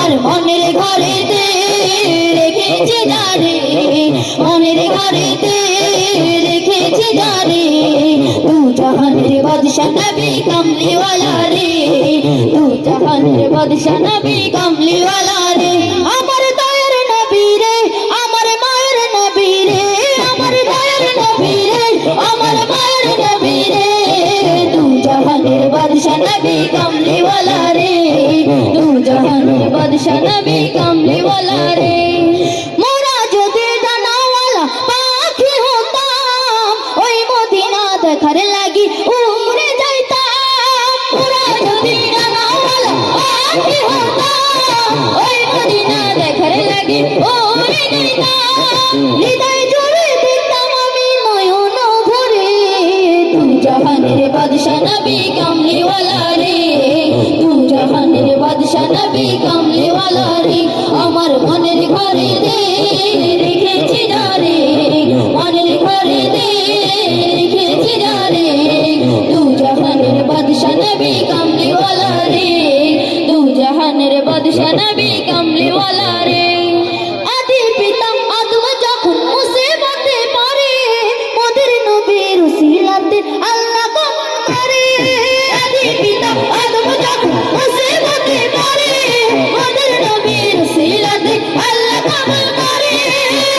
আমার মনের ঘরেতে রেখেছি যারে, মনের ঘরেতে রেখেছি যারে, তু জাহানের বাদশা নবী কামলিওয়ালা রে, তু জাহানের বাদশা নবী কামলিওয়ালা রে। আমার দয়ার নবী রে, আমার মায়ের নবী রে, আমার দয়ার নবী রে, আমার মায়ের নবী রে, তু জাহানের বাদশা নবী কামলিওয়ালা রে, তু জাহানের বাদশা নবী কামলিওয়ালা রে। মোরা যদি ডানাওয়ালা পাখি হতাম, ওই মদিনা দেখার লাগি উড়ে যাইতাম। মোরা যদি ডানাওয়ালা পাখি হতাম, ওই মদিনা দেখার লাগি উড়ে যাইতাম। হৃদয় জুড়ে দিতাম আমি নয়ন ভরে, তু জাহানের বাদশা নবী কামলিওয়ালা রে, তু জাহানের বাদশা নবী কামলিওয়ালা রে। আমার মনের ঘরে দে রেখেছি যারে, মনের ঘরে দে রেখেছি যারে, তু জাহানের বাদশা নবী কামলিওয়ালা রে, তু জাহানের বাদশা নবী কামলিওয়ালা রে। আদি পিতা আদম যখন মুসিবতে পড়ে, মোদের নবীর উসিলাতে আল্লাহ কবুল করে। আদি পিতা আদম যখন মুসিবতে পড়ে, মোদের নবীর উসিলাতে আল্লাহ কবুল করে।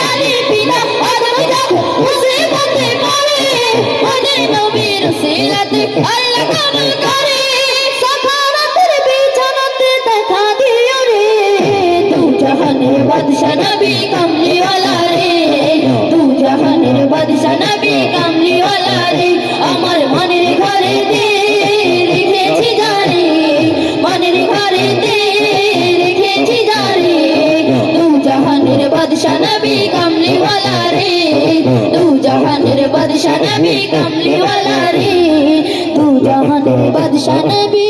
আদি পিতা আদম যখন মুসিবতে পড়ে, মোদের নবীর উসিলাতে আল্লাহ কবুল করে। সাখারাতের বিছানাতে দেখা দিও রে, তু জাহানের বাদশা নবী কামলিওয়ালা রে, তু জাহানের বাদশা নবী কামলিওয়ালা রে। আমার মনের ঘরে দে রেখেছি যারে, মনের ঘরে দে রেখেছি যারে, তু জাহানের বাদশা নবী কামলিওয়ালা রে, তু জাহানের বাদশা নবী কামলিওয়ালা রে, তু জাহানের বাদশা নবী